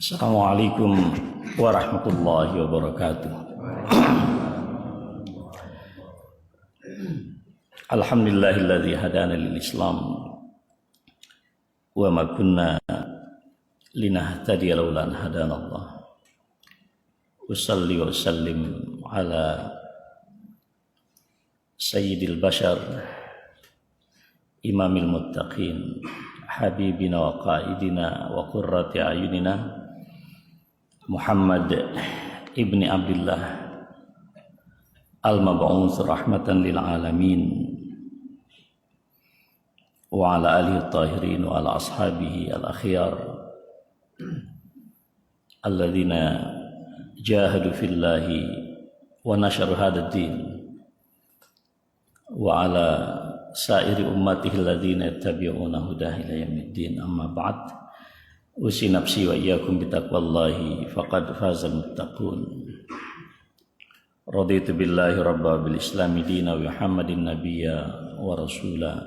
Assalamualaikum warahmatullahi wabarakatuh. Alhamdulillahilladzi hadana lil Islam wa ma kunna linahtadiya laula an hadana Allah. Usalli wa sallim ala sayyidil bashar imamil muttaqin habibina wa qaidina wa qurrati ayunina Muhammad ibni Abdullah al-mab'uts rahmatan lil alamin wa ala alihi at-tahirin wa ala ashabihi al-akhyar alladzina jahadu fillahi wa nasharu hadzal din wa ala sairi ummatihi alladzina yattabi'una hudahu ila yaumiddin. Amma ba'd, usi nafsi wa iyyakum bitaqwallahi faqad fazal muttaqun. Raditu billahi rabba bil islami dina wa Muhammadin nabiyya wa rasula.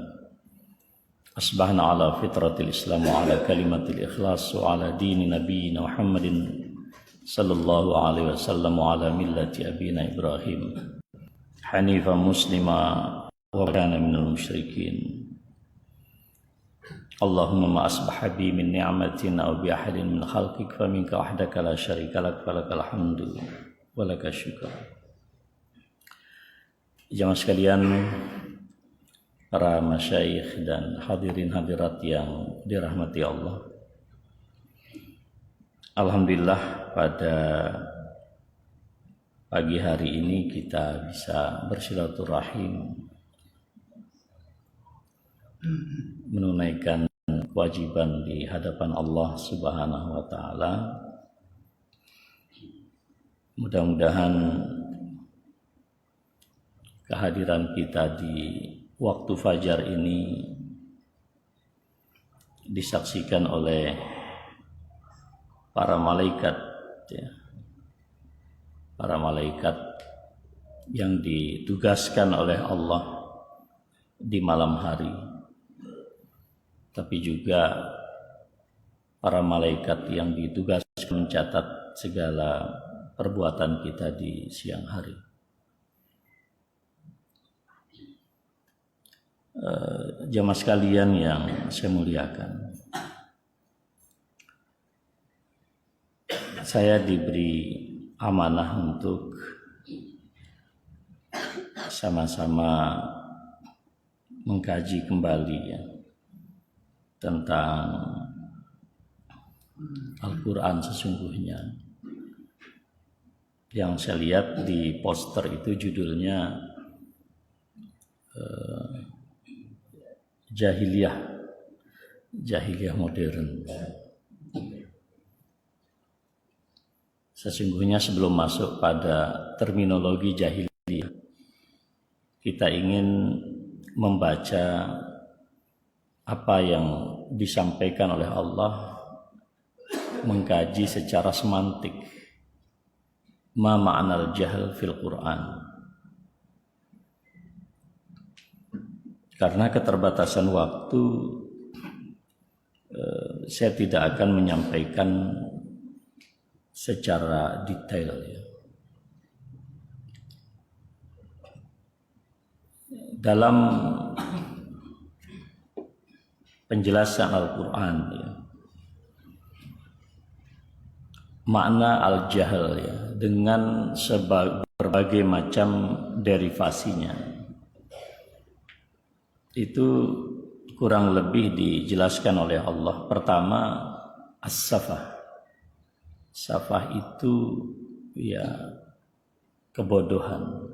Asbahna ala fitratil islam wa ala kalimatil ikhlas wa ala dini nabiyyina Muhammadin sallallahu alaihi wasallam wa ala millati abina Ibrahim hanifa muslima wa kana minal musyrikin. Allahumma ma asbaha bi min ni'matin aw bi ahadin min khalqik fa minka wahdaka la syarika lak falakal hamdu wa lakal syukur. Jamaah sekalian, para masyayikh dan hadirin hadirat yang dirahmati Allah. Alhamdulillah pada pagi hari ini kita bisa bersilaturahim, menunaikan kewajiban di hadapan Allah Subhanahu wa taala. Mudah-mudahan kehadiran kita di waktu fajar ini disaksikan oleh para malaikat, ya. Para malaikat yang ditugaskan oleh Allah di malam hari, tapi juga para malaikat yang ditugaskan mencatat segala perbuatan kita di siang hari. Jamaah sekalian yang saya muliakan, saya diberi amanah untuk sama-sama mengkaji kembali, ya, tentang Al-Quran sesungguhnya. Yang saya lihat di poster itu judulnya Jahiliyah modern. Sesungguhnya sebelum masuk pada terminologi jahiliyah, kita ingin membaca apa yang disampaikan oleh Allah, mengkaji secara semantik ma ma'anal jahl fil Quran. Karena keterbatasan waktu, saya tidak akan menyampaikan secara detail, ya. Dalam penjelasan Al-Quran, ya, makna al-jahl, ya, dengan berbagai macam derivasinya, itu kurang lebih dijelaskan oleh Allah. Pertama, as-safah. Safah itu, ya, kebodohan.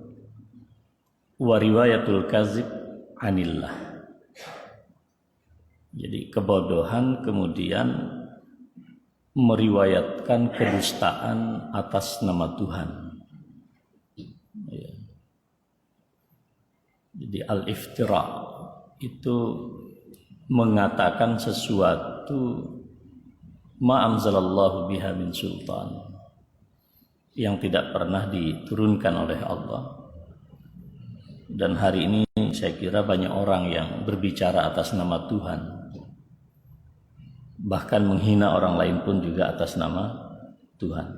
Wa riwayatul kazib anillah. Jadi kebodohan kemudian meriwayatkan kedustaan atas nama Tuhan. Ya. Jadi al-iftira itu mengatakan sesuatu ma anzalallahu biha min sultan, yang tidak pernah diturunkan oleh Allah. Dan hari ini saya kira banyak orang yang berbicara atas nama Tuhan, bahkan menghina orang lain pun juga atas nama Tuhan.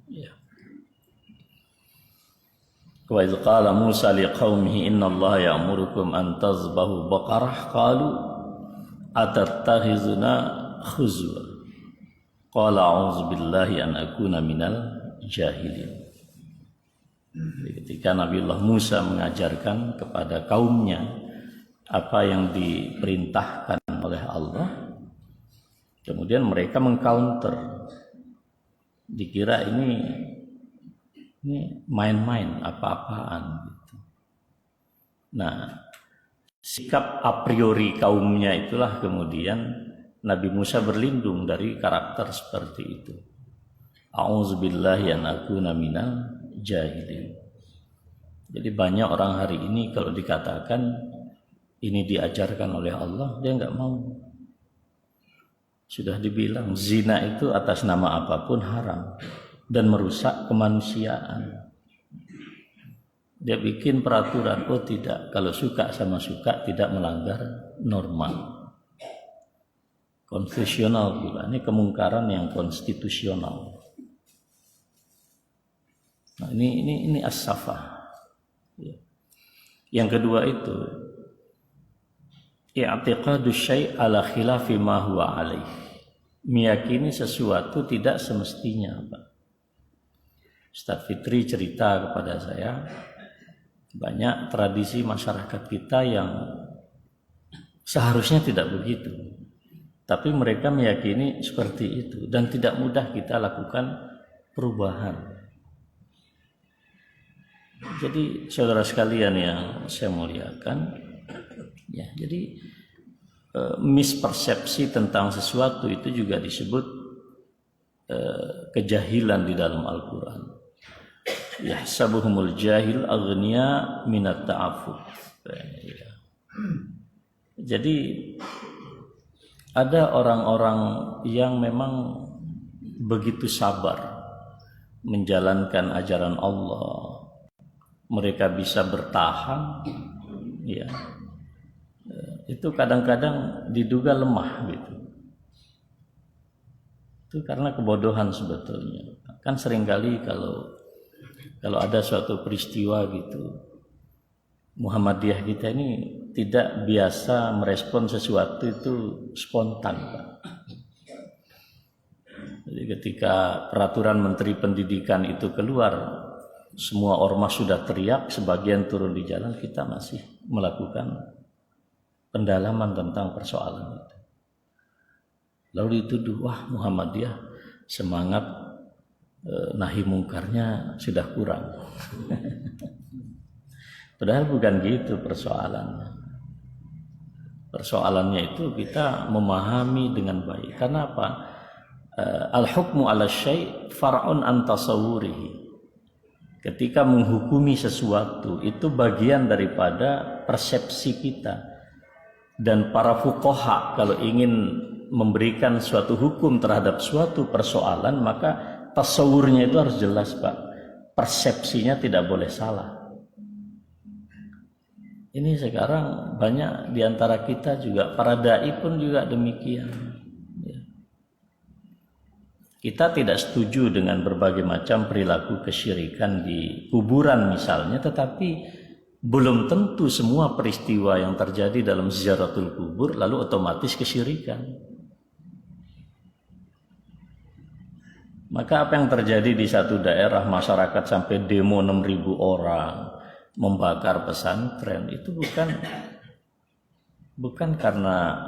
Ya. Wa idz qala Musa liqaumihi innallaha ya'murukum an tazbahu baqarah qalu atattakhizuna khuzwa qala a'udzu billahi an akuna minal jahilin. Ketika Nabiullah Musa mengajarkan kepada kaumnya apa yang diperintahkan oleh Allah, kemudian mereka mengcounter, dikira ini main-main, apa-apaan gitu. Nah, sikap a priori kaumnya itulah kemudian Nabi Musa berlindung dari karakter seperti itu. A'udzubillahi an akuna minal jahilin. Jadi banyak orang hari ini kalau dikatakan ini diajarkan oleh Allah, dia nggak mau. Sudah dibilang zina itu atas nama apapun haram dan merusak kemanusiaan. Dia bikin peraturan, oh tidak, kalau suka sama suka tidak melanggar norma. Konstitusional pula, ini kemungkaran yang konstitusional. Nah, ini as-safah. Ya. Yang kedua itu i'tiqadu syai' ala khilafi ma huwa alaih. Meyakini sesuatu tidak semestinya, Pak. Ustaz Fitri cerita kepada saya, banyak tradisi masyarakat kita yang seharusnya tidak begitu. Tapi mereka meyakini seperti itu dan tidak mudah kita lakukan perubahan. Jadi saudara sekalian yang saya muliakan, ya, jadi mispersepsi tentang sesuatu itu juga disebut kejahilan di dalam Al-Quran. Yahsabuhumul jahil aghniya minat ta'affuf. Jadi ada orang-orang yang memang begitu sabar menjalankan ajaran Allah. Mereka bisa bertahan, ya. Itu kadang-kadang diduga lemah gitu. Itu karena kebodohan sebetulnya. Kan seringkali kalau ada suatu peristiwa gitu, Muhammadiyah kita ini tidak biasa merespon sesuatu itu spontan, Pak. Jadi ketika peraturan Menteri Pendidikan itu keluar, semua ormas sudah teriak, sebagian turun di jalan, kita masih melakukan pendalaman tentang persoalan itu. Lalu dituduh, wah Muhammadiyah semangat nahi mungkarnya sudah kurang. Padahal bukan gitu persoalannya. Persoalannya itu kita memahami dengan baik. Karena apa? Al-hukmu ala syai' far'un an tasawwurihi. Ketika menghukumi sesuatu itu bagian daripada persepsi kita. Dan para fuqaha kalau ingin memberikan suatu hukum terhadap suatu persoalan, maka tasawurnya itu harus jelas, Pak. Persepsinya tidak boleh salah. Ini sekarang banyak diantara kita juga, para dai pun juga demikian. Ya. Kita tidak setuju dengan berbagai macam perilaku kesyirikan di kuburan misalnya, tetapi belum tentu semua peristiwa yang terjadi dalam ziaratul kubur lalu otomatis kesyirikan. Maka apa yang terjadi di satu daerah, masyarakat sampai demo 6.000 orang membakar pesantren, itu bukan karena,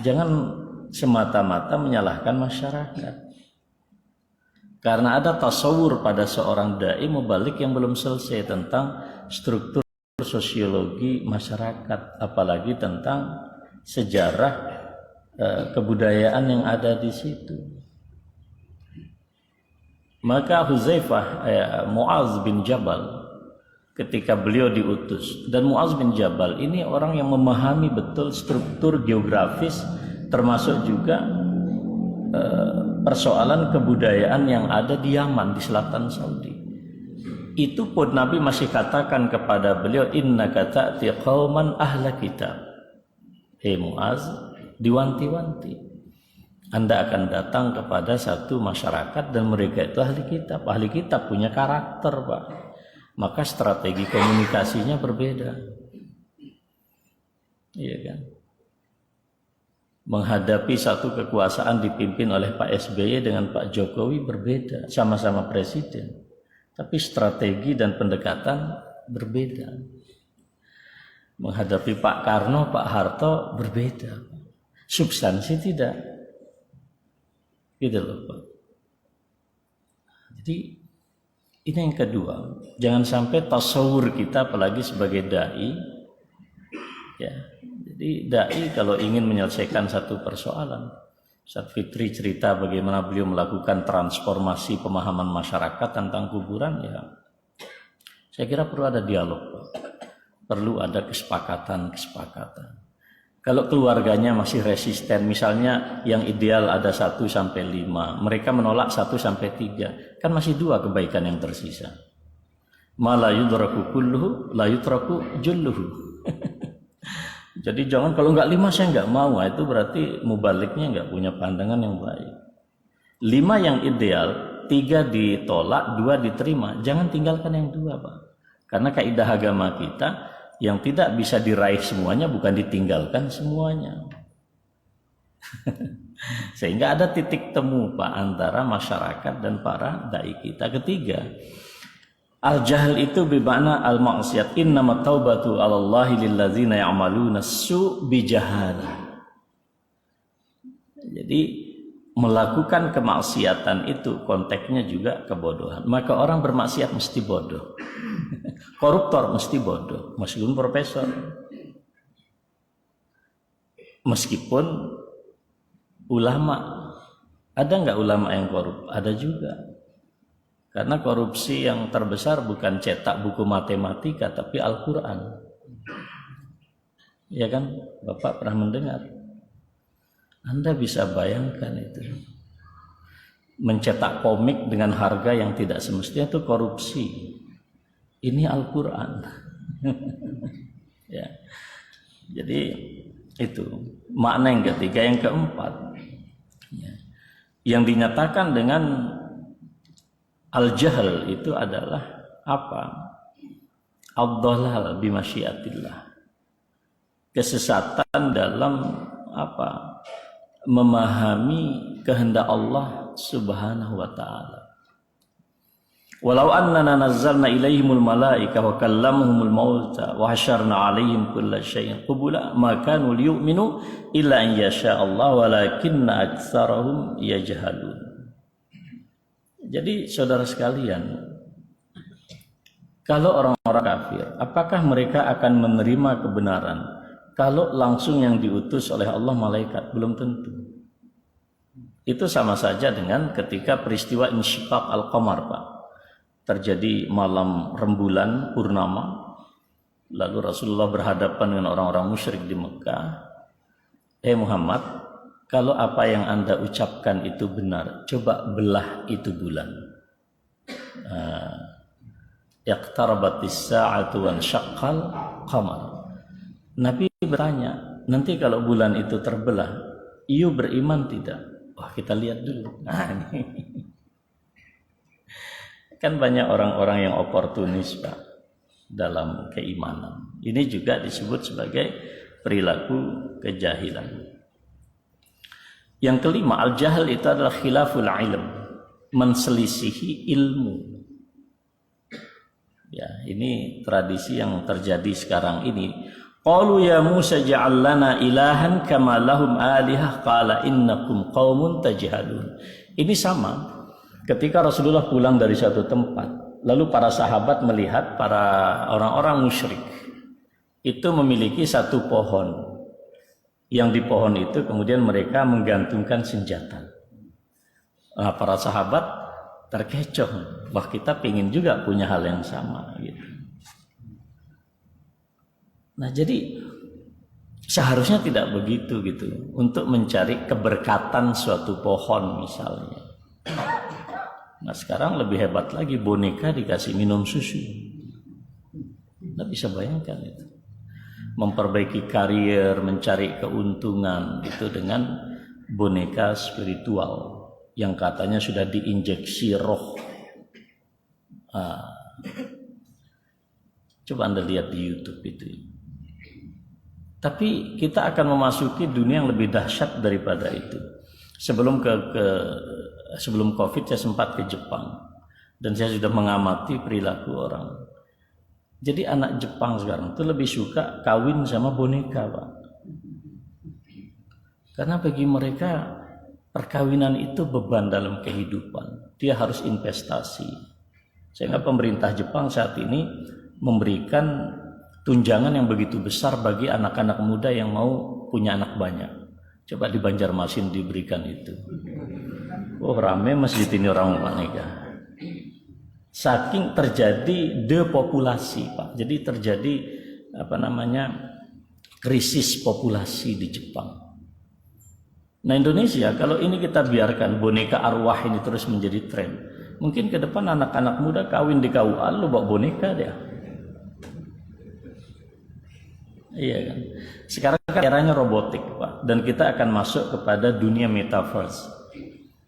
jangan semata-mata menyalahkan masyarakat. Karena ada tasawur pada seorang dai mubalik yang belum selesai tentang struktur sosiologi masyarakat, apalagi tentang sejarah kebudayaan yang ada di situ. Maka Huzaifah, Mu'adz bin Jabal, ketika beliau diutus, dan Mu'adz bin Jabal ini orang yang memahami betul struktur geografis, termasuk juga persoalan kebudayaan yang ada di Yaman, di selatan Saudi. Itu pun Nabi masih katakan kepada beliau, innaka ta'ti qauman ahla kitab. Hei Mu'adz, diwanti-wanti. Anda akan datang kepada satu masyarakat dan mereka itu ahli kitab. Ahli kitab punya karakter, Pak. Maka strategi komunikasinya berbeda. Iya kan? Menghadapi satu kekuasaan dipimpin oleh Pak SBY dengan Pak Jokowi berbeda, sama-sama presiden. Tapi strategi dan pendekatan berbeda. Menghadapi Pak Karno, Pak Harto berbeda. Substansi tidak. Gitu loh, Pak. Jadi ini yang kedua. Jangan sampai tasawur kita apalagi sebagai dai, ya. Jadi dai kalau ingin menyelesaikan satu persoalan, Ustaz Fitri cerita bagaimana beliau melakukan transformasi pemahaman masyarakat tentang kuburan, ya. Saya kira perlu ada dialog, Pak. Perlu ada kesepakatan. Kalau keluarganya masih resisten, misalnya yang ideal ada 1 sampai 5, mereka menolak 1 sampai 3, kan masih 2 kebaikan yang tersisa. Ma la yudraku kulluhu la yutraku julluhu. Jadi jangan kalau enggak 5 saya enggak mau, itu berarti mubaliknya enggak punya pandangan yang baik. 5 yang ideal, 3 ditolak, 2 diterima. Jangan tinggalkan yang 2, Pak. Karena kaidah agama kita, yang tidak bisa diraih semuanya bukan ditinggalkan semuanya. Sehingga ada titik temu, Pak, antara masyarakat dan para dai kita. Ketiga, al-jahl itu bermakna al-ma'siyat. Innamat taubatu 'alallahi lilladzina ya'maluna su' bijahalah. Jadi melakukan kemaksiatan itu konteksnya juga kebodohan. Maka orang bermaksiat mesti bodoh. Koruptor mesti bodoh, meskipun profesor. Meskipun ulama. Ada nggak ulama yang korup? Ada juga. Karena korupsi yang terbesar bukan cetak buku matematika, tapi Al-Quran. Ya kan? Bapak pernah mendengar. Anda bisa bayangkan itu. Mencetak komik dengan harga yang tidak semestinya itu korupsi. Ini Al-Quran. Ya. Jadi itu makna yang ketiga. Yang keempat, ya, yang dinyatakan dengan al-jahl itu adalah apa? Ad-dhalal bimasyiatillah. Kesesatan dalam apa? Memahami kehendak Allah Subhanahu wa taala. Walau annana nazzalna ilaihimul malaika wa kallamuhumul mauta wa hasyarna alaihim kulla syai'in qubula ma kanu liyu'minu illa an yasha Allah walakinna aktsarahum yajhalun. Jadi saudara sekalian, kalau orang-orang kafir, apakah mereka akan menerima kebenaran kalau langsung yang diutus oleh Allah malaikat? Belum tentu. Itu sama saja dengan ketika peristiwa insyiqaq al-qamar, Pak. Terjadi malam rembulan purnama, lalu Rasulullah berhadapan dengan orang-orang musyrik di Mekah. Muhammad, kalau apa yang Anda ucapkan itu benar, coba belah itu bulan. Iqtarabatis sa'atu wan syaqqal qamar. Nabi bertanya, nanti kalau bulan itu terbelah, you beriman tidak? Wah, kita lihat dulu. Nah, ini. Kan banyak orang-orang yang oportunis, Pak, dalam keimanan. Ini juga disebut sebagai perilaku kejahilan. Yang kelima, al-jahl itu adalah khilaful ilm, menselisihi ilmu. Ya, ini tradisi yang terjadi sekarang ini. Qalu ya Musa ja'al lana ilahan kama lahum alihah qala innakum qaumun tajhalun. Ini sama. Ketika Rasulullah pulang dari suatu tempat, lalu para sahabat melihat para orang-orang musyrik itu memiliki satu pohon. Yang di pohon itu kemudian mereka menggantungkan senjata. Nah, para sahabat terkecoh, wah kita pengen juga punya hal yang sama gitu. Nah, jadi seharusnya tidak begitu gitu, untuk mencari keberkatan suatu pohon misalnya. Nah, sekarang lebih hebat lagi, boneka dikasih minum susu. Anda bisa bayangkan itu. Memperbaiki karier, mencari keuntungan itu dengan boneka spiritual yang katanya sudah diinjeksi roh. Coba Anda lihat di YouTube itu. Tapi kita akan memasuki dunia yang lebih dahsyat daripada itu. Sebelum sebelum Covid saya sempat ke Jepang dan saya sudah mengamati perilaku orang. Jadi anak Jepang sekarang itu lebih suka kawin sama boneka, Pak. Karena bagi mereka perkawinan itu beban dalam kehidupan. Dia harus investasi. Sehingga pemerintah Jepang saat ini memberikan tunjangan yang begitu besar bagi anak-anak muda yang mau punya anak banyak. Coba di Banjarmasin diberikan itu. Oh, rame masjid ini orang nikah. Saking terjadi depopulasi, Pak. Jadi terjadi krisis populasi di Jepang. Nah, Indonesia kalau ini kita biarkan boneka arwah ini terus menjadi tren, mungkin ke depan anak-anak muda kawin di KUA lu bawa boneka dia. Iya kan. Sekarang kan eranya robotik, Pak, dan kita akan masuk kepada dunia metaverse.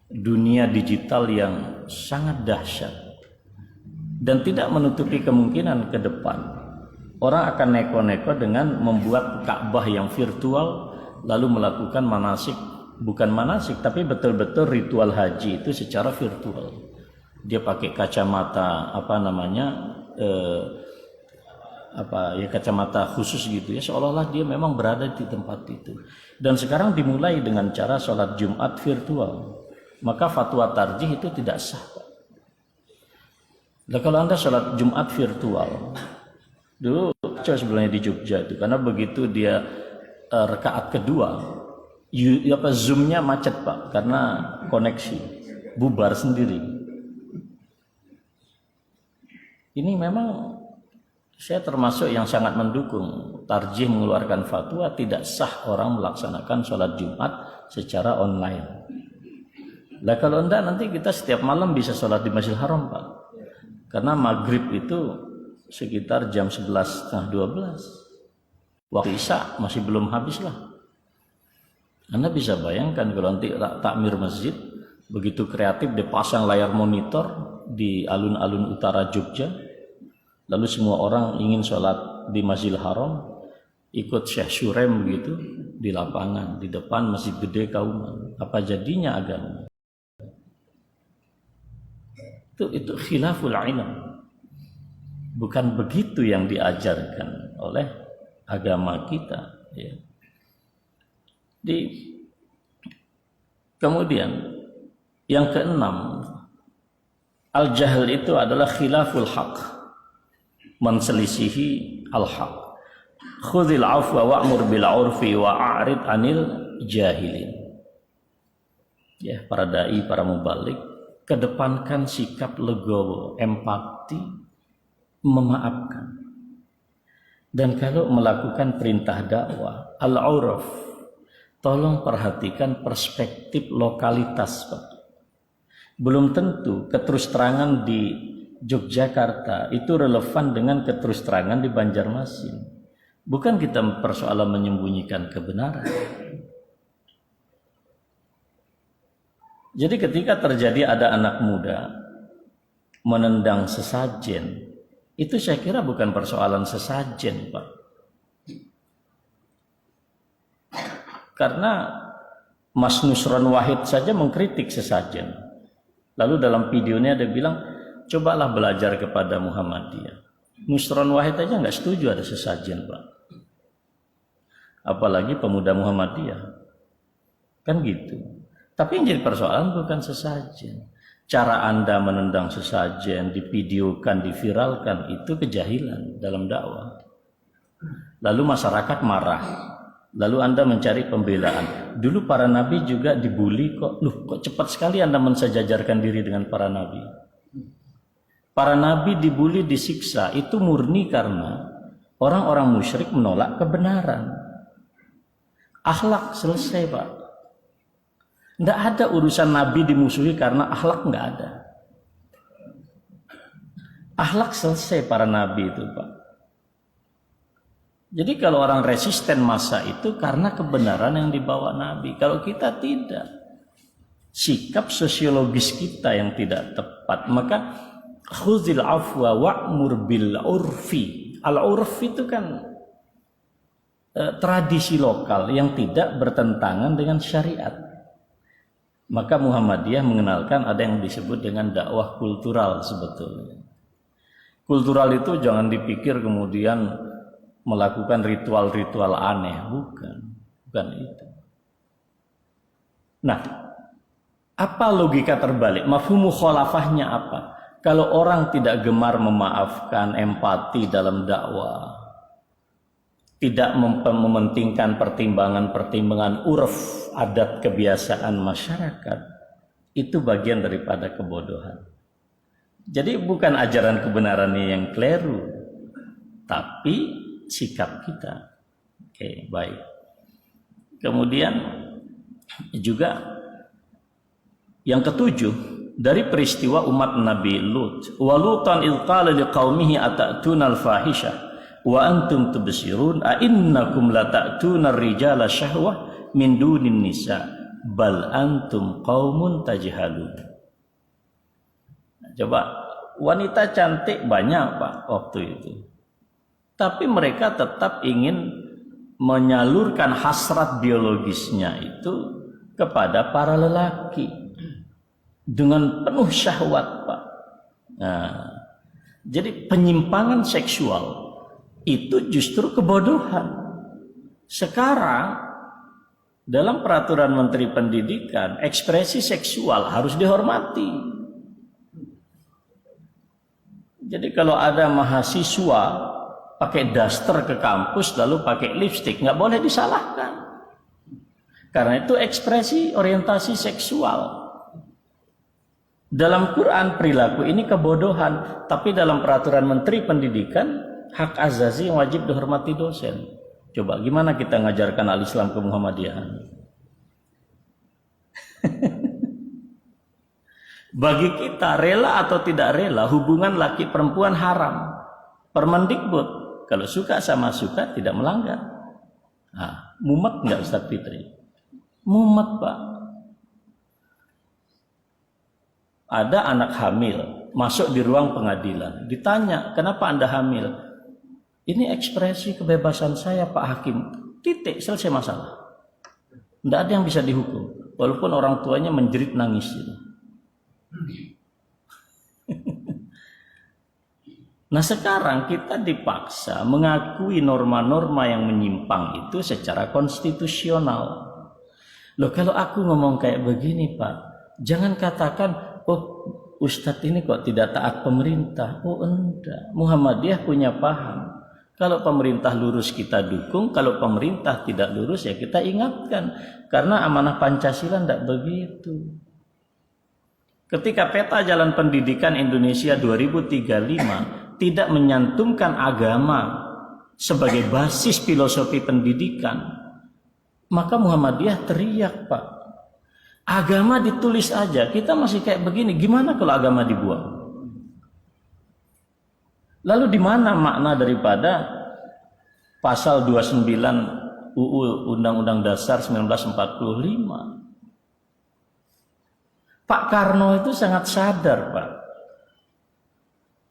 Dunia digital yang sangat dahsyat. Dan tidak menutupi kemungkinan ke depan orang akan neko-neko dengan membuat Ka'bah yang virtual lalu melakukan bukan manasik tapi betul-betul ritual haji itu secara virtual. Dia pakai kacamata kacamata khusus gitu ya, seolah-olah dia memang berada di tempat itu. Dan sekarang dimulai dengan cara sholat Jumat virtual. Maka fatwa tarjih itu tidak sah, Pak. Nah, kalau Anda sholat Jumat virtual, dulu sebelumnya di Jogja itu, karena begitu dia rakaat kedua, Zoom-nya macet, Pak, karena koneksi, bubar sendiri. Ini memang saya termasuk yang sangat mendukung tarjih mengeluarkan fatwa tidak sah orang melaksanakan sholat Jumat secara online. Nah, kalau enggak nanti kita setiap malam bisa sholat di Masjidil Haram, Pak. Karena maghrib itu sekitar jam 11:30. Waktu Isya masih belum habis lah. Anda bisa bayangkan kalau nanti takmir masjid begitu kreatif, dipasang layar monitor di alun-alun utara Jogja, lalu semua orang ingin sholat di Masjidil Haram, ikut Syekh Surem begitu di lapangan di depan Masjid Gede Kauman. Apa jadinya agama? Itu khilaful ilm. Bukan begitu yang diajarkan oleh agama kita, ya. Kemudian yang keenam, al-jahl itu adalah khilaful haq, menselisihi al-haq. Khudhil afwa wa'mur bil 'urfi wa'rid 'anil jahilin. Ya, para dai, para mubalik, kedepankan sikap legowo, empati, memaafkan. Dan kalau melakukan perintah dakwah, al-'urf, tolong perhatikan perspektif lokalitas, Pak. Belum tentu keterus terangan di Yogyakarta itu relevan dengan keterus terangan di Banjarmasin. Bukan kita persoalan menyembunyikan kebenaran. Jadi ketika terjadi ada anak muda menendang sesajen, itu saya kira bukan persoalan sesajen, Pak. Karena Mas Nusron Wahid saja mengkritik sesajen. Lalu dalam videonya dia bilang, cobalah belajar kepada Muhammadiyah. Nusron Wahid aja nggak setuju ada sesajen, Pak. Apalagi pemuda Muhammadiyah. Kan gitu. Tapi yang jadi persoalan bukan sesajen. Cara Anda menendang sesajen, divideokan, diviralkan, itu kejahilan dalam dakwah. Lalu masyarakat marah. Lalu Anda mencari pembelaan. Dulu para nabi juga dibully kok. Loh, kok cepat sekali Anda mensejajarkan diri dengan para nabi? Para nabi dibully, disiksa, itu murni karena orang-orang musyrik menolak kebenaran. Akhlak selesai, Pak. Tidak ada urusan nabi dimusuhi karena akhlak, nggak ada. Akhlak selesai para nabi itu, Pak. Jadi kalau orang resisten masa itu karena kebenaran yang dibawa Nabi. Kalau kita tidak, sikap sosiologis kita yang tidak tepat, maka khuzil afwa wa'mur bil urfi. Al-urf itu kan tradisi lokal yang tidak bertentangan dengan syariat. Maka Muhammadiyah mengenalkan ada yang disebut dengan dakwah kultural sebetulnya. Kultural itu jangan dipikir kemudian melakukan ritual-ritual aneh, bukan itu. Nah, apa logika terbalik? Mafhum mukhalafahnya apa? Kalau orang tidak gemar memaafkan, empati dalam dakwah, tidak mementingkan pertimbangan-pertimbangan urf, adat, kebiasaan masyarakat, itu bagian daripada kebodohan. Jadi bukan ajaran kebenarannya yang keliru, tapi sikap kita. Oke, baik. Kemudian juga yang ketujuh, dari peristiwa umat Nabi Lut. Wa Lutan idh qala liqaumihi atatuna al-fahishah wa antum tubsirun a innakum lata'tuna ar-rijala syahwah min dunin nisa bal antum qaumun tajhalun. Coba, wanita cantik banyak Pak waktu itu. Tapi mereka tetap ingin menyalurkan hasrat biologisnya itu kepada para lelaki dengan penuh syahwat Pak. Nah, jadi penyimpangan seksual itu justru kebodohan. Sekarang dalam peraturan Menteri Pendidikan, ekspresi seksual harus dihormati. Jadi kalau ada mahasiswa pakai daster ke kampus lalu pakai lipstik, nggak boleh disalahkan. Karena itu ekspresi orientasi seksual. Dalam Quran perilaku ini kebodohan, tapi dalam peraturan Menteri Pendidikan hak azazi yang wajib dihormati dosen. Coba gimana kita ngajarkan al-Islam ke Muhammadiyahan? Bagi kita rela atau tidak rela hubungan laki perempuan haram. Permendikbud kalau suka sama suka tidak melanggar. Nah, mumet nggak Ustaz Fitri? Mumet Pak. Ada anak hamil masuk di ruang pengadilan, ditanya kenapa Anda hamil? Ini ekspresi kebebasan saya Pak Hakim. Titik, selesai masalah. Tidak ada yang bisa dihukum, walaupun orang tuanya menjerit nangis. Nah sekarang kita dipaksa mengakui norma-norma yang menyimpang itu secara konstitusional. Loh kalau aku ngomong kayak begini Pak, jangan katakan, oh Ustadz ini kok tidak taat pemerintah. Oh enggak, Muhammadiyah punya paham. Kalau pemerintah lurus kita dukung, kalau pemerintah tidak lurus ya kita ingatkan. Karena amanah Pancasila tidak begitu. Ketika peta jalan pendidikan Indonesia 2035 tidak menyantumkan agama sebagai basis filosofi pendidikan, maka Muhammadiyah teriak Pak. Agama ditulis aja, kita masih kayak begini. Gimana kalau agama dibuang? Lalu di mana makna daripada pasal 29 UU Undang-Undang Dasar 1945? Pak Karno itu sangat sadar, Pak.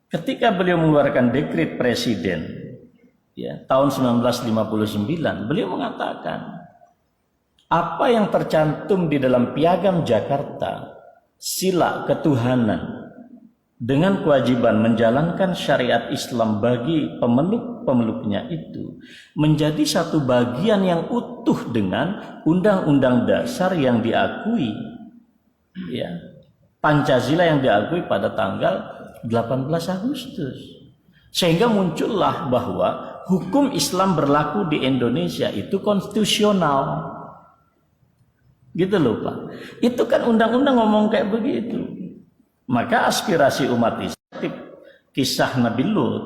Ketika beliau mengeluarkan dekret presiden ya, tahun 1959, beliau mengatakan apa yang tercantum di dalam Piagam Jakarta, sila ketuhanan dengan kewajiban menjalankan syariat Islam bagi pemeluk-pemeluknya itu menjadi satu bagian yang utuh dengan Undang-Undang Dasar yang diakui, ya, Pancasila yang diakui pada tanggal 18 Agustus. Sehingga muncullah bahwa hukum Islam berlaku di Indonesia itu konstitusional. Gitu loh Pak. Itu kan undang-undang ngomong kayak begitu. Maka aspirasi umat Islam, kisah Nabi Lut,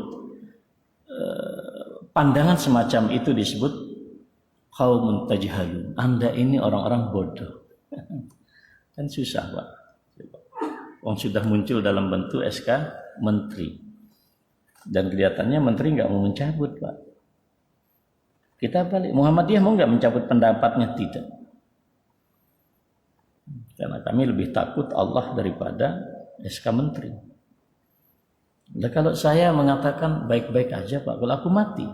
pandangan semacam itu disebut qaumun tajhalun. Anda ini orang-orang bodoh. Kan susah Pak. Wong sudah muncul dalam bentuk SK Menteri. Dan kelihatannya Menteri nggak mau mencabut Pak. Kita balik. Muhammadiyah mau nggak mencabut pendapatnya? Tidak. Karena kami lebih takut Allah daripada SK Menteri. Nah, kalau saya mengatakan baik-baik aja Pak, kalau aku mati.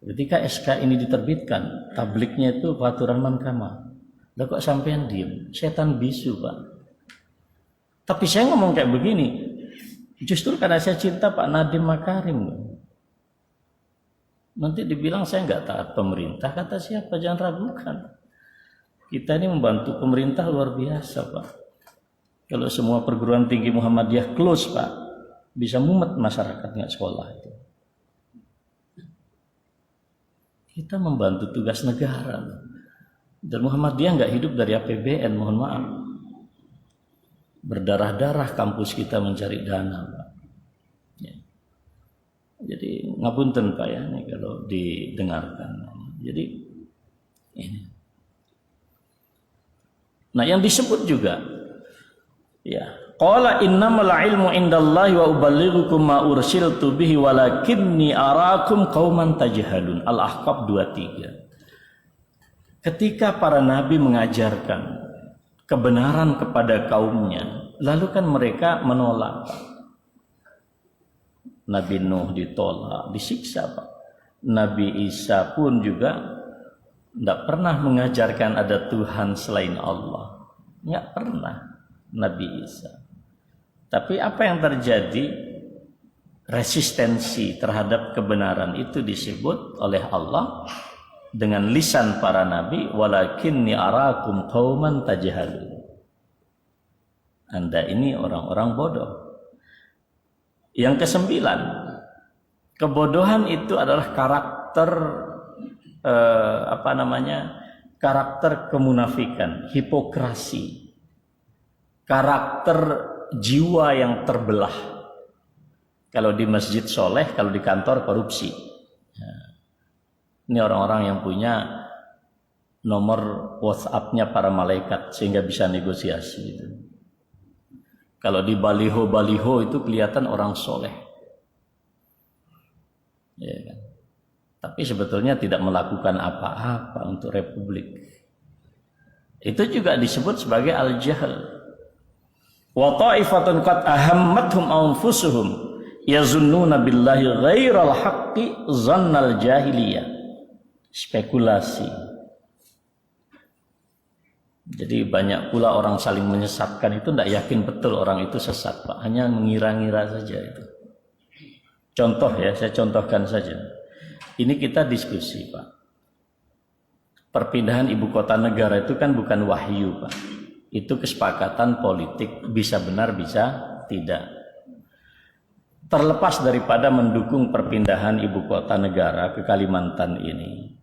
Ketika SK ini diterbitkan, tabliknya itu Fatur Rahman Kamal. Lah kok sampean diem? Setan bisu Pak. Tapi saya ngomong kayak begini, justru karena saya cinta Pak Nadiem Makarim. Nanti dibilang saya nggak taat pemerintah, kata siapa? Jangan ragukan. Kita ini membantu pemerintah luar biasa Pak. Kalau semua perguruan tinggi Muhammadiyah close Pak, bisa mumet masyarakat nggak sekolah itu. Kita membantu tugas negara. Dan Muhammadiyah nggak hidup dari APBN, mohon maaf. Berdarah-darah kampus kita mencari dana Pak. Ya. Jadi ngapunten Pak ya, nih kalau didengarkan. Jadi ini. Nah yang disebut juga, ya, qala innamal ilmu indallahi wa uballighukum ma ursiltu bihi walakinni arakum qauman tajhalun. Al-Ahqaf 23. Ketika para nabi mengajarkan kebenaran kepada kaumnya, lalu kan mereka menolak. Nabi Nuh ditolak, disiksa Pak. Nabi Isa pun juga tidak pernah mengajarkan ada Tuhan selain Allah. Nggak pernah Nabi Isa. Tapi apa yang terjadi? Resistensi terhadap kebenaran itu disebut oleh Allah dengan lisan para nabi, walakinni arakum qauman tajhalun. Anda ini orang-orang bodoh. Yang kesembilan, kebodohan itu adalah karakter karakter kemunafikan, hipokrasi, karakter jiwa yang terbelah. Kalau di masjid soleh, kalau di kantor korupsi. Ini orang-orang yang punya nomor WhatsApp-nya para malaikat sehingga bisa negosiasi. Gitu. Kalau di baliho-baliho itu kelihatan orang soleh. Ya kan? Tapi sebetulnya tidak melakukan apa-apa untuk Republik. Itu juga disebut sebagai al-jahl. Wa ta'ifatun qad ahammathum anfusuhum yazunnuna billahi ghairal haqqi zannal jahiliyah. Spekulasi. Jadi banyak pula orang saling menyesatkan itu tidak yakin betul orang itu sesat Pak, hanya mengira-ngira saja itu. Contoh ya, saya contohkan saja. Ini kita diskusi Pak. Perpindahan ibu kota negara itu kan bukan wahyu Pak. Itu kesepakatan politik, bisa benar bisa tidak. Terlepas daripada mendukung perpindahan ibu kota negara ke Kalimantan ini,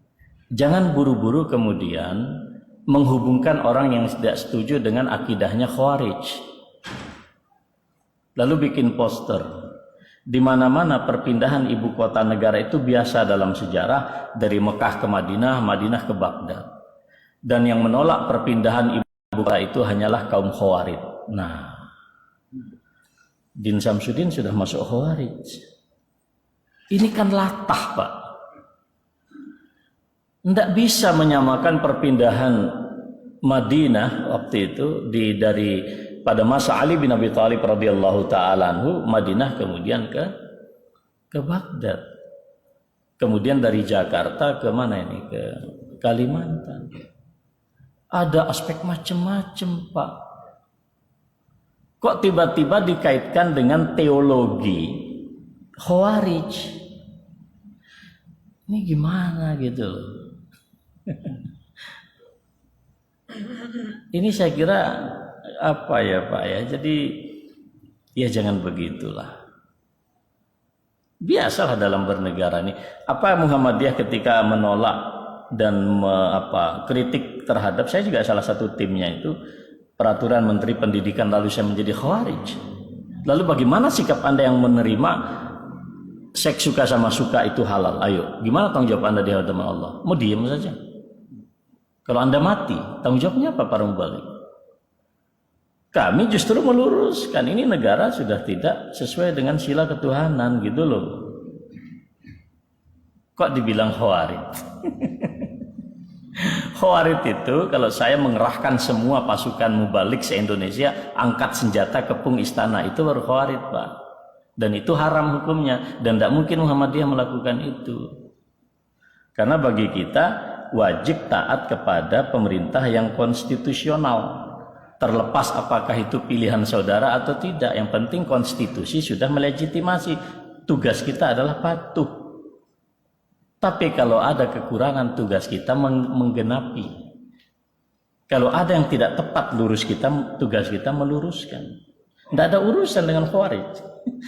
jangan buru-buru kemudian menghubungkan orang yang tidak setuju dengan akidahnya Khawarij. Lalu bikin poster. Di mana-mana perpindahan ibu kota negara itu biasa dalam sejarah, dari Mekah ke Madinah, Madinah ke Baghdad. Dan yang menolak perpindahan ibu kota itu hanyalah kaum Khawarij. Nah, Din Samsudin sudah masuk Khawarij. Ini kan latah Pak. Tidak bisa menyamakan perpindahan Madinah waktu itu dari pada masa Ali bin Abi Thalib radhiyallahu taala anhu, Madinah kemudian ke Baghdad. Kemudian dari Jakarta ke mana ini? Ke Kalimantan. Ada aspek macam-macam, Pak. Kok tiba-tiba dikaitkan dengan teologi Khawarij? Ini gimana gitu loh. Ini saya kira apa ya Pak ya, jadi ya jangan begitulah. Biasalah dalam bernegara ini. Apa Muhammadiyah ketika menolak dan kritik terhadap, saya juga salah satu timnya itu, peraturan Menteri Pendidikan, lalu saya menjadi Khawarij. Lalu bagaimana sikap Anda yang menerima seks suka sama suka itu halal? Ayo, gimana tanggung jawab Anda di hadapan Allah? Mau diem saja? Kalau Anda mati, tanggung jawabnya apa para mubalik? Kami justru meluruskan, ini negara sudah tidak sesuai dengan sila ketuhanan gitu loh. Kok dibilang khawarij? Khawarij itu kalau saya mengerahkan semua pasukan mubalik se-Indonesia, angkat senjata kepung istana, itu baru khawarij, Pak. Dan itu haram hukumnya, dan tidak mungkin Muhammadiyah melakukan itu. Karena bagi kita wajib taat kepada pemerintah yang konstitusional. Terlepas apakah itu pilihan saudara atau tidak, yang penting konstitusi sudah melegitimasi. Tugas kita adalah patuh. Tapi kalau ada kekurangan, tugas kita menggenapi. Kalau ada yang tidak tepat lurus kita, tugas kita meluruskan. Tidak ada urusan dengan khawarij.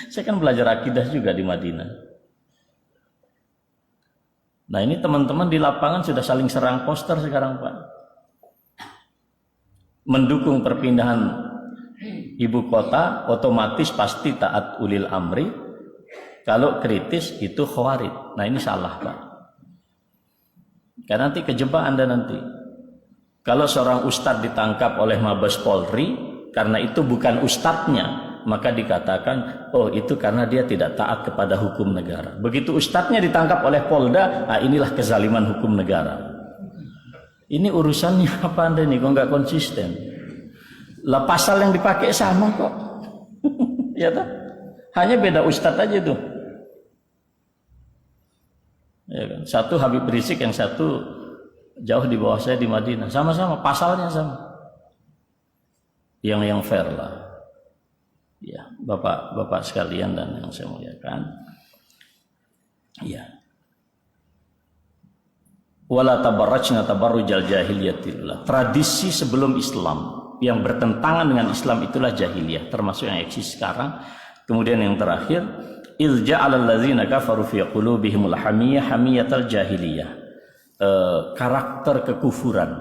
Saya kan belajar akidah juga di Madinah. Nah ini teman-teman di lapangan sudah saling serang poster sekarang, Pak. Mendukung perpindahan ibu kota otomatis pasti taat ulil amri. Kalau kritis itu khawarij. Nah ini salah, Pak. Karena nanti kejebak Anda nanti. Kalau seorang ustadz ditangkap oleh Mabes Polri karena itu bukan ustadznya, maka dikatakan oh itu karena dia tidak taat kepada hukum negara. Begitu ustadznya ditangkap oleh Polda, nah inilah kezaliman hukum negara. Ini urusannya apa Anda nih kok nggak konsisten? Lah pasal yang dipakai sama kok. Ya toh? Hanya beda ustadz aja tuh. Ya kan? Satu Habib Rizik, yang satu jauh di bawah saya di Madinah. Sama-sama pasalnya sama. Yang fair lah. Ya, Bapak sekalian dan yang saya muliakan. Ya. Wala tabarrajna tabarrujal jahiliyatillah. Tradisi sebelum Islam yang bertentangan dengan Islam itulah jahiliyah, termasuk yang eksis sekarang. Kemudian yang terakhir, ilja'alal ladzina kafaru fi qulubihimul hamiyah hamiyatal jahiliyah. Karakter kekufuran.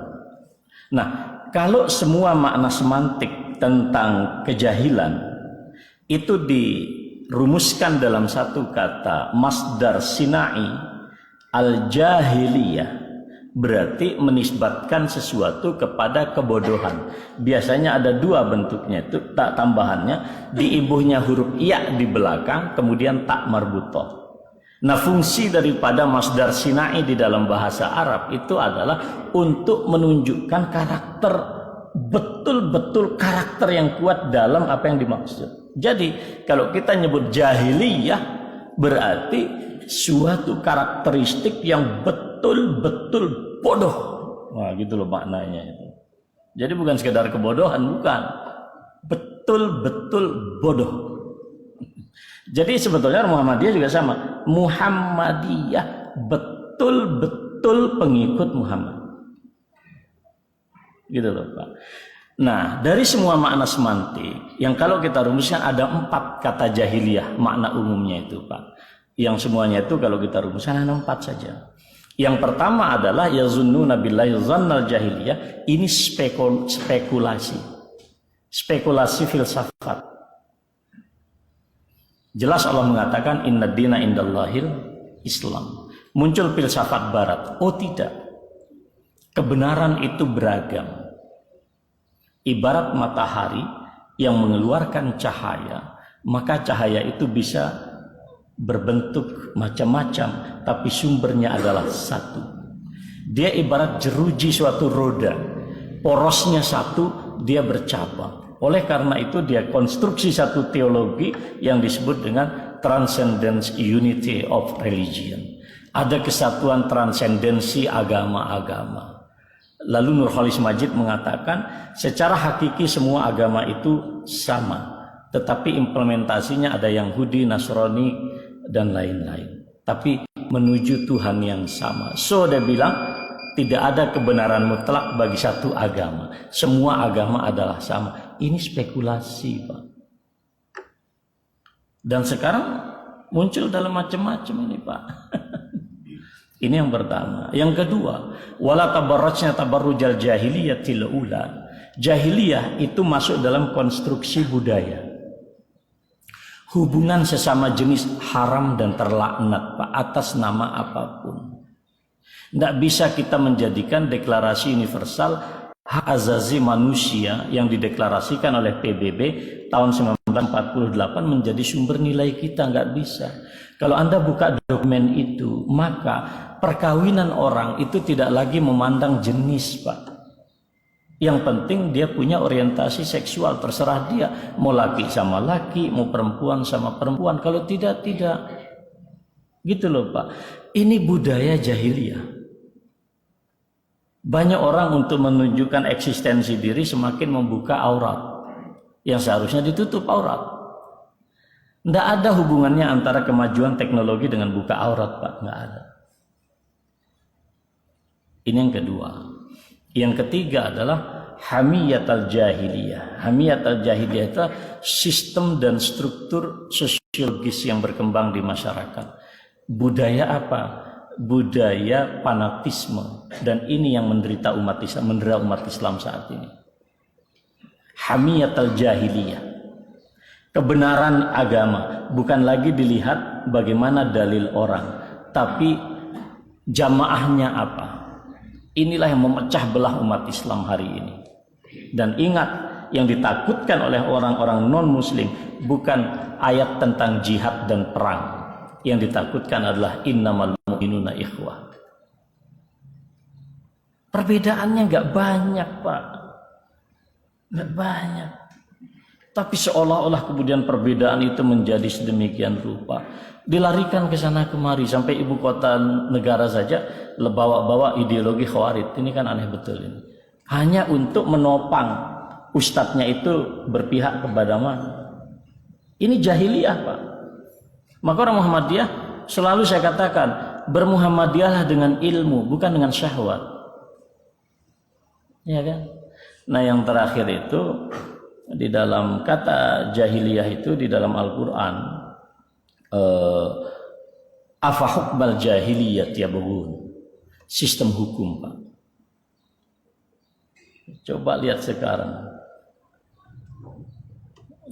Nah, kalau semua makna semantik tentang kejahilan itu dirumuskan dalam satu kata masdar sinai al-jahiliyah, berarti menisbatkan sesuatu kepada kebodohan. Biasanya ada dua bentuknya, itu tak tambahannya, di ibuhnya huruf iya di belakang, kemudian tak marbutah. Nah fungsi daripada masdar sinai di dalam bahasa Arab itu adalah untuk menunjukkan karakter, betul-betul karakter yang kuat dalam apa yang dimaksud. Jadi kalau kita nyebut jahiliyah berarti suatu karakteristik yang betul-betul bodoh. Wah gitu loh maknanya itu. Jadi bukan sekedar kebodohan, bukan. Betul-betul bodoh. Jadi sebetulnya Muhammadiyah juga sama. Muhammadiyah betul-betul pengikut Muhammad. Gitu loh Pak. Nah dari semua makna semantik yang kalau kita rumuskan ada 4 kata jahiliyah makna umumnya itu Pak. Yang semuanya itu kalau kita rumuskan hanya 4 saja. Yang pertama adalah yazunnuna billahi dzannal jahiliyah. Ini spekulasi. Spekulasi filsafat. Jelas Allah mengatakan inna dina indallahil Islam. Muncul filsafat barat. Oh tidak. Kebenaran itu beragam. Ibarat matahari yang mengeluarkan cahaya, maka cahaya itu bisa berbentuk macam-macam, tapi sumbernya adalah satu. Dia ibarat jeruji suatu roda, porosnya satu, dia bercabang. Oleh karena itu dia konstruksi satu teologi yang disebut dengan transcendence unity of religion. Ada kesatuan transendensi agama-agama. Lalu Nurholis Majid mengatakan secara hakiki semua agama itu sama, tetapi implementasinya ada yang Yahudi, Nasrani dan lain-lain, tapi menuju Tuhan yang sama. So dia bilang tidak ada kebenaran mutlak bagi satu agama, semua agama adalah sama. Ini spekulasi Pak, dan sekarang muncul dalam macam-macam ini Pak. Ini yang pertama. Yang kedua, wala tabarrajna tabarrujal jahiliyatil ula. Jahiliyah itu masuk dalam konstruksi budaya. Hubungan sesama jenis haram dan terlaknat Pak, atas nama apapun. Tidak bisa kita menjadikan deklarasi universal hak azazi manusia yang dideklarasikan oleh PBB tahun 1948 menjadi sumber nilai kita. Nggak bisa. Kalau Anda buka dokumen itu, maka perkawinan orang itu tidak lagi memandang jenis, Pak. Yang penting dia punya orientasi seksual, terserah dia mau laki sama laki, mau perempuan sama perempuan. Kalau tidak, tidak. Gitu loh, Pak. Ini budaya jahiliyah. Banyak orang untuk menunjukkan eksistensi diri semakin membuka aurat yang seharusnya ditutup aurat. Tidak ada hubungannya antara kemajuan teknologi dengan buka aurat, Pak. Tidak ada. Ini yang kedua. Yang ketiga adalah hamiyatul jahiliyah. Hamiyatul jahiliyah itu sistem dan struktur sosiologis yang berkembang di masyarakat. Budaya apa? Budaya fanatisme. Dan ini yang mendera umat Islam saat ini. Hamiyatul jahiliyah. Kebenaran agama bukan lagi dilihat bagaimana dalil orang, tapi jamaahnya apa. Inilah yang memecah belah umat Islam hari ini. Dan ingat, yang ditakutkan oleh orang-orang non-muslim bukan ayat tentang jihad dan perang. Yang ditakutkan adalah innamal mu'minuna ikhwah. Perbedaannya nggak banyak, Pak. Nggak banyak. Tapi seolah-olah kemudian perbedaan itu menjadi sedemikian rupa. Dilarikan ke sana kemari sampai ibu kota negara saja bawa-bawa ideologi khawarij. Ini kan aneh betul ini. Hanya untuk menopang ustadznya itu berpihak kepada mana. Ini jahiliyah, Pak. Maka orang Muhammadiyah selalu saya katakan bermuhammadiyahlah dengan ilmu, bukan dengan syahwat. Ya kan? Nah, yang terakhir itu di dalam kata jahiliyah itu di dalam Al-Quran, afa hukmal jahiliyah yabghun, sistem hukum, Pak. Coba lihat sekarang,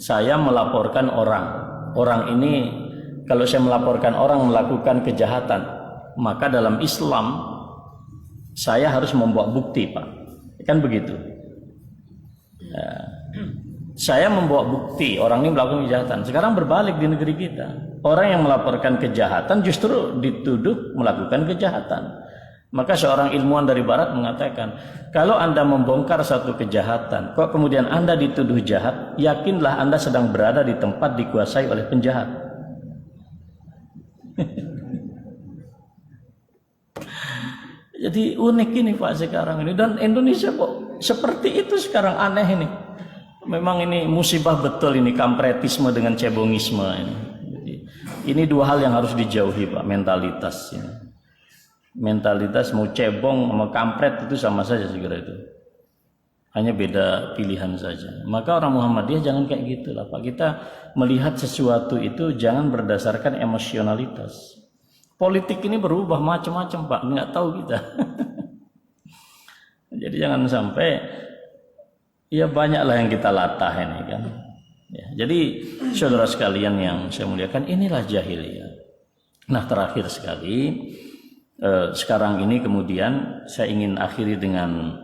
saya melaporkan orang ini, kalau saya melaporkan orang melakukan kejahatan, maka dalam Islam saya harus membawa bukti, Pak. Kan begitu. Saya membawa bukti orang ini melakukan kejahatan. Sekarang berbalik di negeri kita. Orang yang melaporkan kejahatan justru dituduh melakukan kejahatan. Maka seorang ilmuwan dari barat mengatakan, kalau Anda membongkar satu kejahatan, kok kemudian Anda dituduh jahat, yakinlah Anda sedang berada di tempat dikuasai oleh penjahat. Jadi unik ini, Pak, sekarang ini. Dan Indonesia kok seperti itu sekarang, aneh ini. Memang ini musibah betul ini, kampretisme dengan cebongisme ini. Jadi, ini dua hal yang harus dijauhi, Pak, mentalitas ini. Mentalitas mau cebong sama kampret itu sama saja segera itu. Hanya beda pilihan saja. Maka orang Muhammadiyah jangan kayak gitulah, Pak. Kita melihat sesuatu itu jangan berdasarkan emosionalitas. Politik ini berubah macam-macam, Pak. Nggak tahu kita. Jadi jangan sampai ya banyaklah yang kita latah ini kan. Ya, jadi saudara sekalian yang saya muliakan, inilah jahiliyah. Nah, terakhir sekali, sekarang ini kemudian saya ingin akhiri dengan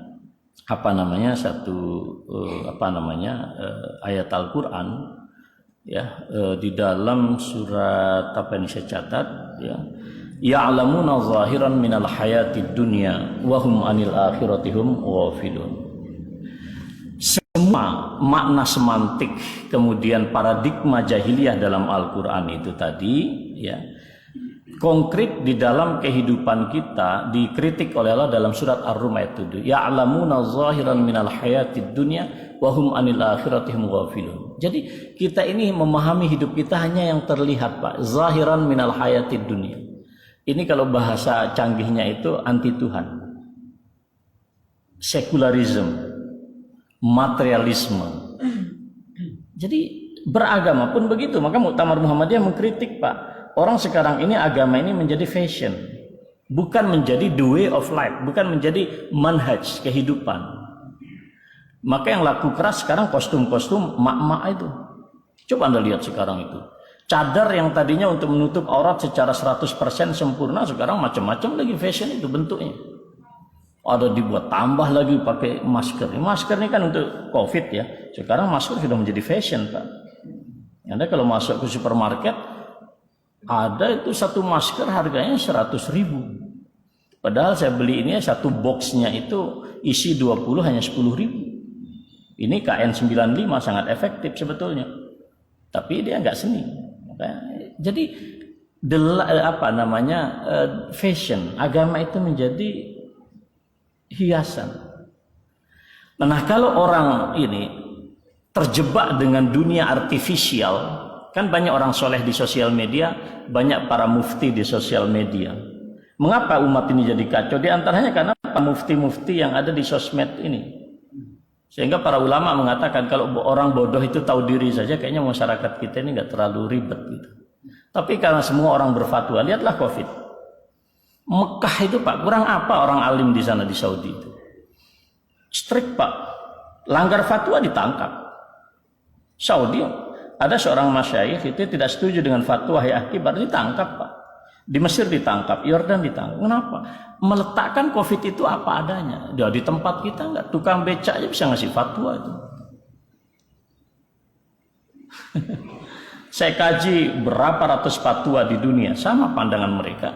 ayat Al-Quran ya, di dalam surat apa yang saya catat ya, ya'lamuna zahiran minal hayatid dunya wa hum anil akhirati hum ghafilun. Semua makna semantik kemudian paradigma jahiliyah dalam Al-Quran itu tadi ya, konkret di dalam kehidupan kita dikritik oleh Allah dalam surat Ar-Rum ayat 7. Ya'lamuna zahiran minal hayatid dunya wa hum anil akhirati hum ghafilun. Jadi kita ini memahami hidup kita hanya yang terlihat, Pak. Zahiran minal hayatid dunya. Ini kalau bahasa canggihnya itu anti Tuhan. Sekularisme, materialisme. Jadi beragama pun begitu. Maka Muktamar Muhammadiyah mengkritik, Pak. Orang sekarang ini agama ini menjadi fashion, bukan menjadi the way of life, bukan menjadi manhaj kehidupan. Maka yang laku keras sekarang kostum-kostum mak-mak itu. Coba Anda lihat sekarang itu. Cadar yang tadinya untuk menutup aurat secara 100% sempurna, sekarang macam-macam lagi fashion itu bentuknya. Ada dibuat tambah lagi pakai masker. Masker ini kan untuk COVID ya. Sekarang masker sudah menjadi fashion, Pak. Anda kalau masuk ke supermarket, ada itu satu masker harganya 100.000. Padahal saya beli ini satu boxnya itu isi 20 hanya 10.000. Ini KN95 sangat efektif sebetulnya. Tapi dia nggak seni. Jadi fashion, agama itu menjadi hiasan. Nah, kalau orang ini terjebak dengan dunia artifisial, kan banyak orang soleh di sosial media, banyak para mufti di sosial media. Mengapa umat ini jadi kacau? Di antaranya karena mufti-mufti yang ada di sosmed ini. Sehingga para ulama mengatakan kalau orang bodoh itu tahu diri saja, kayaknya masyarakat kita ini nggak terlalu ribet gitu. Tapi karena semua orang berfatwa, lihatlah COVID. Mekah itu Pak, kurang apa orang alim di sana di Saudi itu? Strict Pak, langgar fatwa ditangkap. Saudi ada seorang masyayikh itu tidak setuju dengan fatwa Hayat Kibar, ditangkap Pak. Di Mesir ditangkap, Yordan ditangkap. Kenapa? Meletakkan COVID itu apa adanya. Dia di tempat kita enggak, tukang becak aja bisa ngasih fatwa itu. Saya kaji berapa ratus fatwa di dunia, sama pandangan mereka.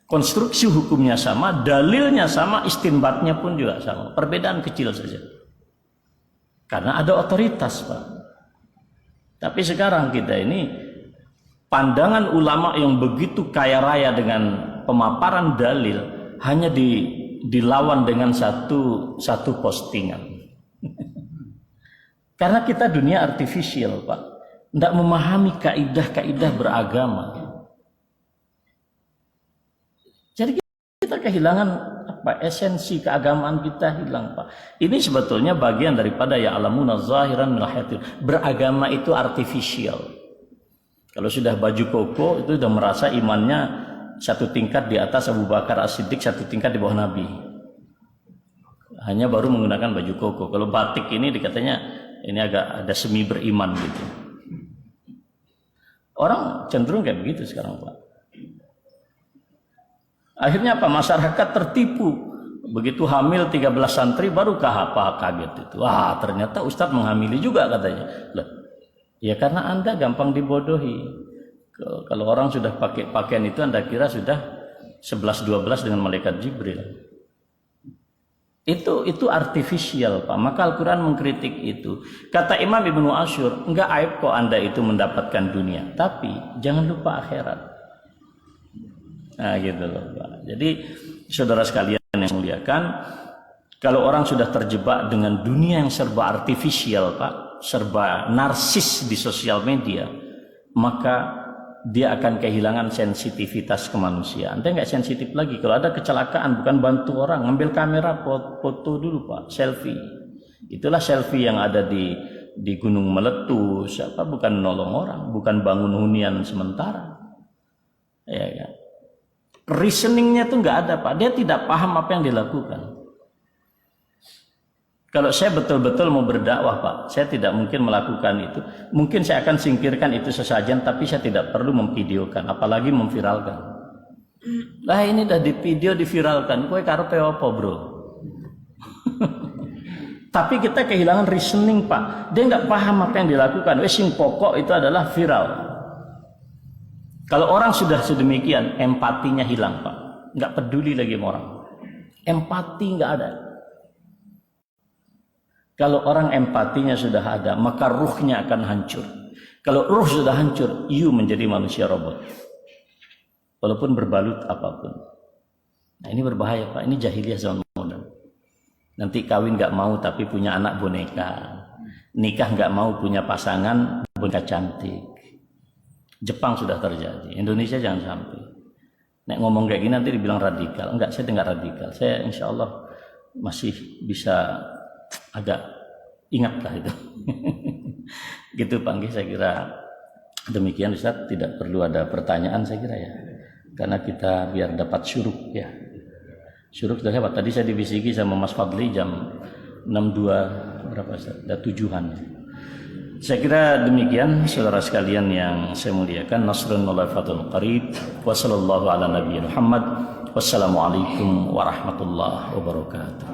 Konstruksi hukumnya sama, dalilnya sama, istinbatnya pun juga sama. Perbedaan kecil saja. Karena ada otoritas, Pak. Tapi sekarang kita ini pandangan ulama yang begitu kaya raya dengan pemaparan dalil hanya dilawan dengan satu postingan. Karena kita dunia artifisial, Pak. Tidak memahami kaidah-kaidah beragama. Jadi kita kehilangan esensi keagamaan kita hilang, Pak. Ini sebetulnya bagian daripada ya alamuna zahiran minal hayatil. Beragama itu artifisial. Kalau sudah baju koko itu sudah merasa imannya satu tingkat di atas Abu Bakar As-Siddiq, satu tingkat di bawah Nabi. Hanya baru menggunakan baju koko. Kalau batik ini dikatanya ini agak ada semi beriman gitu. Orang cenderung kayak begitu sekarang, Pak. Akhirnya apa? Masyarakat tertipu. Begitu hamil 13 santri baru kaget itu. Wah, ternyata Ustadz menghamili juga katanya. Loh, ya karena Anda gampang dibodohi. Kalau orang sudah pakai pakaian itu Anda kira sudah 11-12 dengan malaikat Jibril. Itu artifisial, Pak. Maka Al-Quran mengkritik itu. Kata Imam Ibnu Ashur, enggak aib kok Anda itu mendapatkan dunia, tapi jangan lupa akhirat. Nah gitu loh, Pak. Jadi saudara sekalian yang muliakan, kalau orang sudah terjebak dengan dunia yang serba artifisial, Pak, serba narsis di sosial media, maka dia akan kehilangan sensitivitas kemanusiaan. Dia nggak sensitif lagi. Kalau ada kecelakaan, bukan bantu orang, ngambil kamera, foto dulu, Pak, selfie. Itulah selfie yang ada di Gunung Meletus. Bukan menolong orang, bukan bangun hunian sementara. Ya kan? Reasoningnya tuh nggak ada, Pak. Dia tidak paham apa yang dilakukan. Kalau saya betul-betul mau berdakwah, Pak, saya tidak mungkin melakukan itu. Mungkin saya akan singkirkan itu sesajen, tapi saya tidak perlu memvideokan, apalagi memviralkan. Lah ini dah di video diviralkan, kowe karepe apa, Bro? Tapi kita kehilangan reasoning, Pak. Dia nggak paham apa yang dilakukan. Sing pokok itu adalah viral. Kalau orang sudah sedemikian, empatinya hilang, Pak. Nggak peduli lagi sama orang. Empati nggak ada. Kalau orang empatinya sudah ada, maka ruhnya akan hancur. Kalau ruh sudah hancur, you menjadi manusia robot. Walaupun berbalut apapun. Nah ini berbahaya, Pak. Ini jahiliyah zaman modern. Nanti kawin nggak mau tapi punya anak boneka. Nikah nggak mau punya pasangan boneka cantik. Jepang sudah terjadi. Indonesia jangan sampai. Nek ngomong kayak gini nanti dibilang radikal. Enggak, saya dengar radikal. Saya insya Allah masih bisa agak ingatlah itu. Gitu Pak, saya kira demikian Ustaz, tidak perlu ada pertanyaan saya kira ya. Karena kita biar dapat syuruk ya. Syuruk sudah lewat. Tadi saya dibisiki sama Mas Fadli jam 62 berapa Ustaz? Ada 7-an. Saya kira demikian saudara sekalian yang saya muliakan. Nasrun wal fathul qarib. Wa sallallahu ala nabiyina Muhammad Wassalamualaikum warahmatullahi wabarakatuh.